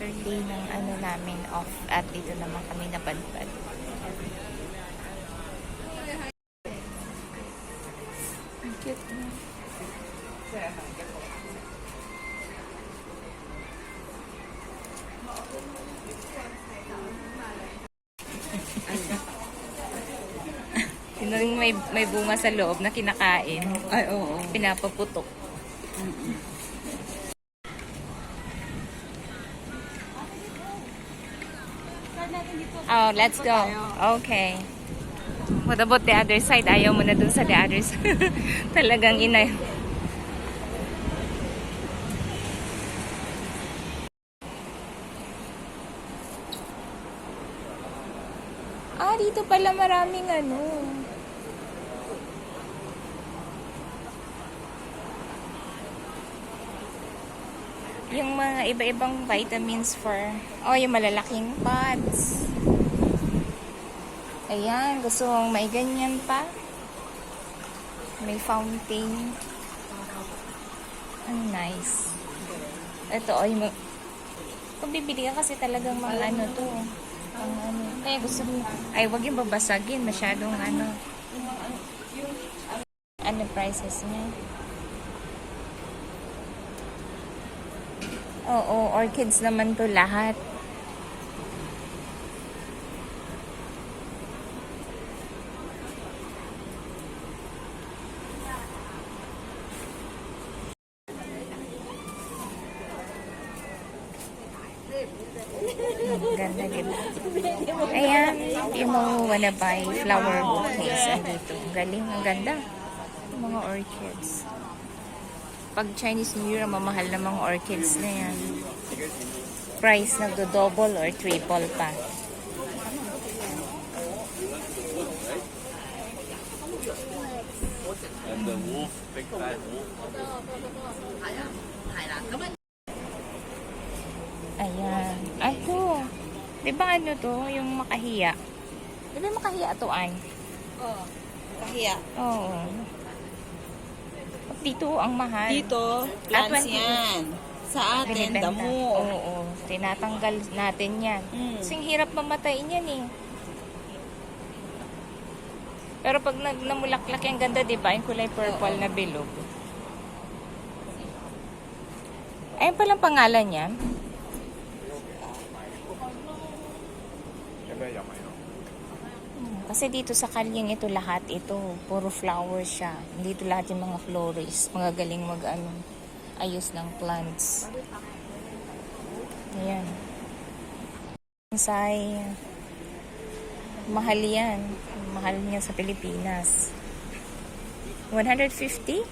third day ng ano namin off at dito naman kami napadpad. Ang cute na. Yung may bunga sa loob na kinakain. Ay, oo. Pinapaputok. Oh, let's go. Okay. What about the other side? Ayaw mo na dun sa the other side. Talagang inay. Ah, dito pala maraming ano. Yung mga iba-ibang vitamins for, oh, yung malalaking pods. Ayan, gusto mong may ganyan pa. May fountain. Ang nice. Ito, oh, yung, kung bibili ka kasi talagang mga ano to. Ang ano. Kaya gusto mo, ay, wag yung babasagin. Masyadong ano. Ano prices niya? Oo, orchids naman to lahat. Ganda, diba? Ayan, yung mga wanna buy flower bouquets andito. Galing, ang ganda. Yung mga orchids. Pag Chinese New Year, mamahal na mga orchids na yan. Price nagdo-double or triple pa. And the wolf, big fat wolf. Ayan. Ay, ito. Diba ano to? Yung makahiya. Diba makahiya to ay? Oo. Kahiya. Oo. Dito ang mahal. Dito, plants 20. yan. Sa atin, Binibenta. damo. Oo. Tinatanggal natin yan. Kasing hirap mamatayin yan eh. Pero pag namulaklak yung ganda, diba? Yung kulay purple na bilog. Ayun palang pangalan yan. Kasi dito sa Kalyeng ito lahat ito. Puro flowers siya. Dito lahat yung mga florist. Mga galing mag-ano. Ayos ng plants. Ayan. Bonsai. Mahal yan. Mahal niya sa Pilipinas. 150?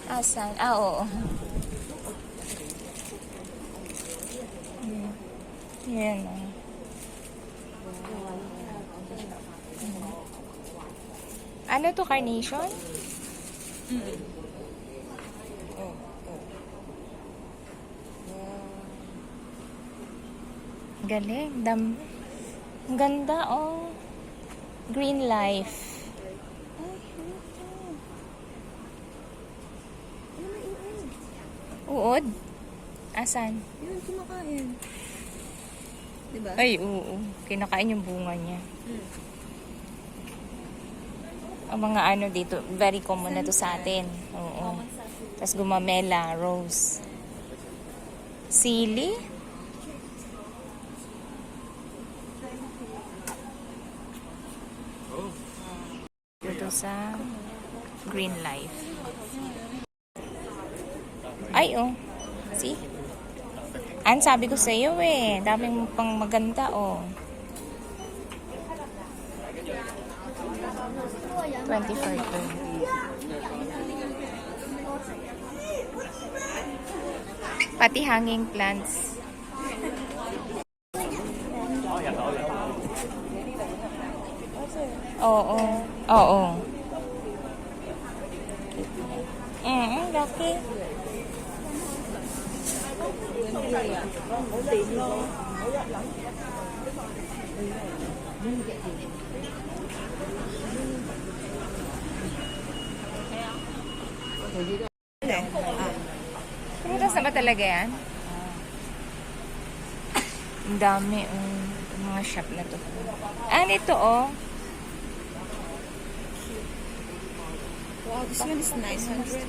Asan? Ah, oo. Yan. Ano to, carnation? Galing. Ang ganda, oh. Green life. Uod? Asan? Yun, kumakain. Diba? Ay, oo. Kinakain yung bunga niya. Ang mga ano dito, very common na to sa atin. Oo. Tapos gumamela, rose. Sili? Dito sa green life. Ay, oh. See? An, sabi ko sa iyo eh. Daming pang maganda, oh. 24 to. Pati hanging plants. Oo. Oo. Laki. Prutas na ba talaga yan? Ang dami. Yung mga shop na to. Ito oh. Wow, this one is 900.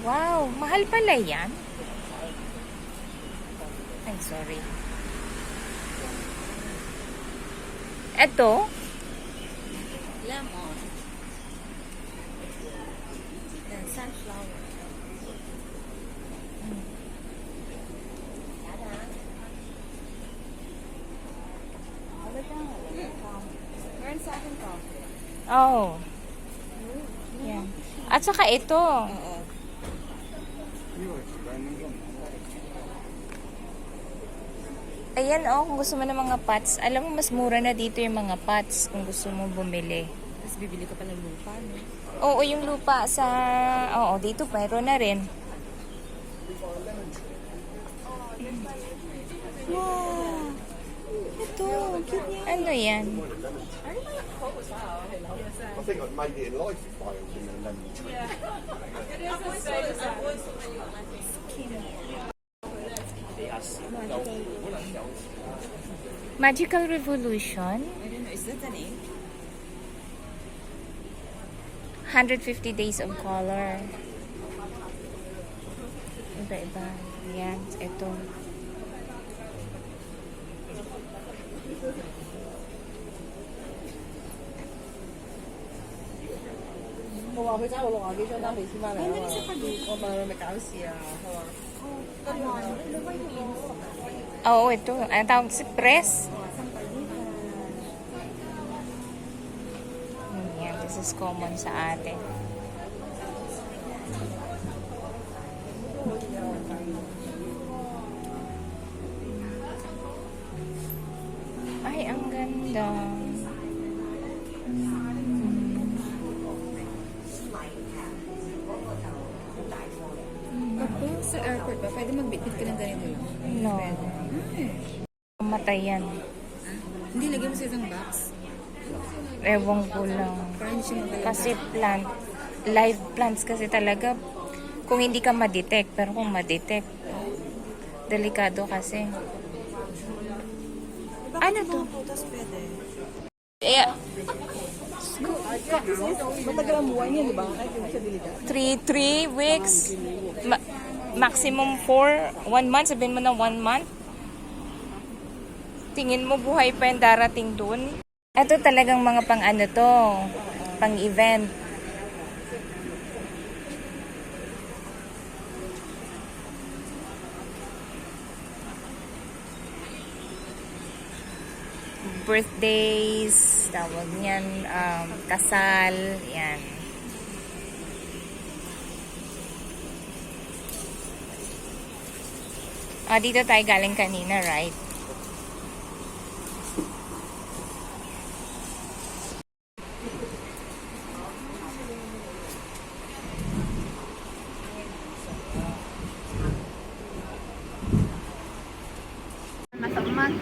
Wow, mahal pala yan. Ay, sorry. Ito, Lemon. Then sunflower. Meron sa akin to. oh. Yan. At saka ito. Oo. Ayan oh, kung gusto mo ng mga pots. Alam mo, mas mura na dito yung mga pots kung gusto mo bumili. Tapos bibili ka pa ng lupa, no? Oo, yung lupa sa... Oo, dito mayroon na rin. Wow! Ito, cute niya. Ano yan? I think I've made it in life if I was in the lemon tree. Magical Revolution. I don't know, is that the name? 150 Days of Color. Iba-iba. Yan, ito. Oo, ito. Ang tawag si press. Yan, this is common sa atin. Ay, ang ganda. Pag sa airport ba, pwede magbitbit ka ng ganito lang? No. Matay yan. Hindi, lagyan mo sa isang box. Ewan ko lang. Para hindi siya magalaw. Kasi plant, live plants kasi talaga, kung hindi ka ma-detect, pero kung ma-detect, delikado kasi. Ano to? Tapos pwede. Eh, Matagal ang buhay niya, di ba? Ay, kung siya diligat. 3 weeks, maximum 1 month, sabihin mo na 1 month. Tingin mo buhay pa yung darating dun? Ito talagang mga pang ano to, pang event. Birthdays, tawag niyan, kasal, yan. Dito tayo galing kanina, right? Masak man.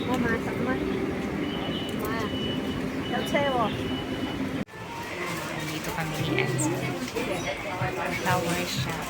Oh, masak man. Ma. Yauchewo. Dito kami ni Enzo. Flower shop.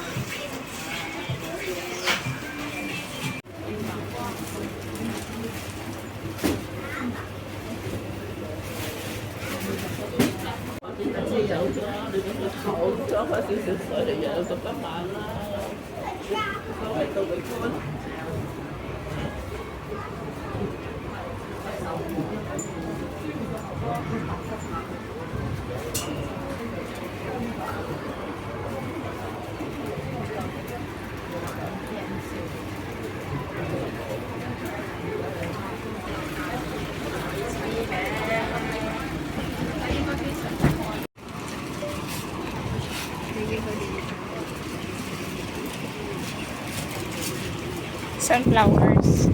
Sunflowers.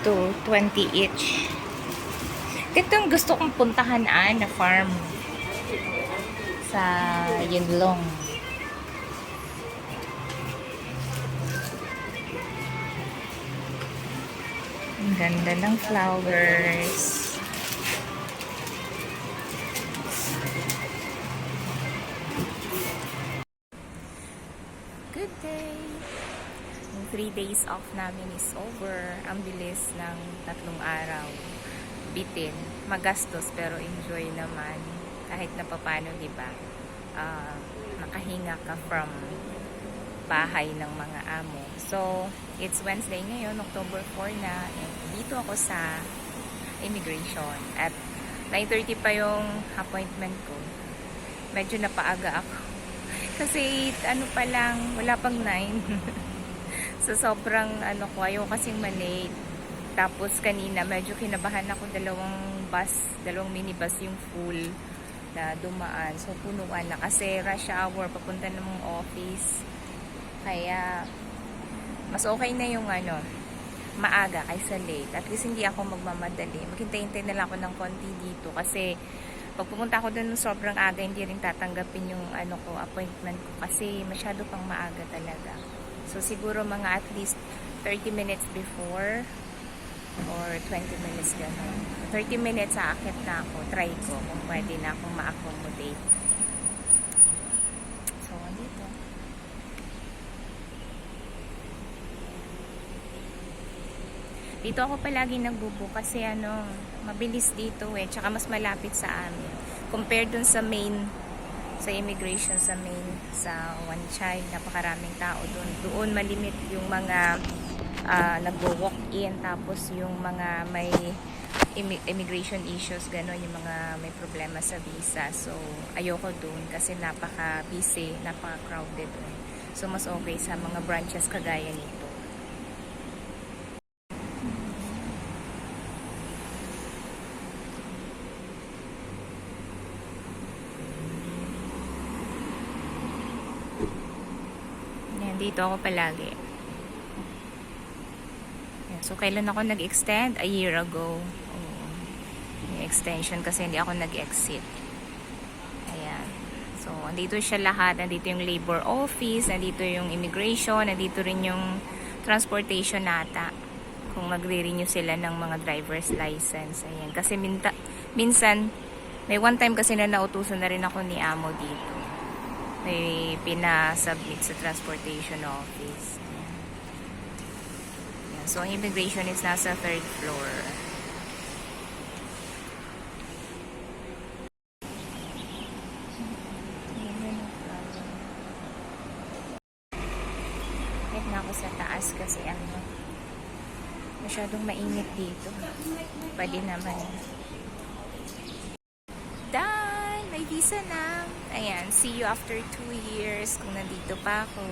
To 20 each. Ito yung gusto kong puntahan na farm sa Yunlong. Ang ganda ng flowers. 3 days off namin is over. Ang bilis ng 3 araw. Bitin. Magastos pero enjoy naman. Kahit na papano, di ba? Nakahinga ka from bahay ng mga amo. So, it's Wednesday ngayon, October 4 na. And dito ako sa immigration. At 9:30 pa yung appointment ko. Medyo napaaga ako. Kasi ano pa lang, wala pang 9. So, sobrang ko, ayaw kasing malate. Tapos kanina, medyo kinabahan ako, dalawang minibus yung full na dumaan. So, punuan na kasi rush hour, papunta ng mga office. Kaya, mas okay na yung maaga kaysa late. At least hindi ako magmamadali. Maghintay-hintay na lang ako ng konti dito kasi pag pumunta ako doon sobrang aga, hindi rin tatanggapin yung appointment ko kasi masyado pang maaga talaga. So, siguro mga at least 30 minutes before or 20 minutes gano'n. 30 minutes aakit na ako. Try ko kung pwede na akong ma-accommodate. So, andito. Dito ako palagi nagbubook kasi mabilis dito tsaka mas malapit sa amin. Compared dun sa main, sa immigration sa main, sa One Child, napakaraming tao dun. Doon malimit yung mga nagwo-walk-in, tapos yung mga may immigration issues, gano'n, yung mga may problema sa visa. So, ayoko dun kasi napaka-busy, napaka-crowded dun. So, mas okay sa mga branches kagaya nito. Dito ako palagi. So, kailan ako nag-extend? A year ago. Yung extension kasi hindi ako nag-exit. Ayan. So, andito siya lahat. Andito yung labor office, andito yung immigration, andito rin yung transportation nata. Kung magre-renew sila ng mga driver's license. Ayan. Kasi minsan, may one time kasi na nautusan na rin ako ni amo dito. May pinasubmit sa transportation office. Yan. So, ang immigration is nasa 3rd floor. Kahit na ako sa taas kasi masyadong mainit dito. Pwede naman. May visa na. Ayan, see you after 2 years kung nandito pa ako.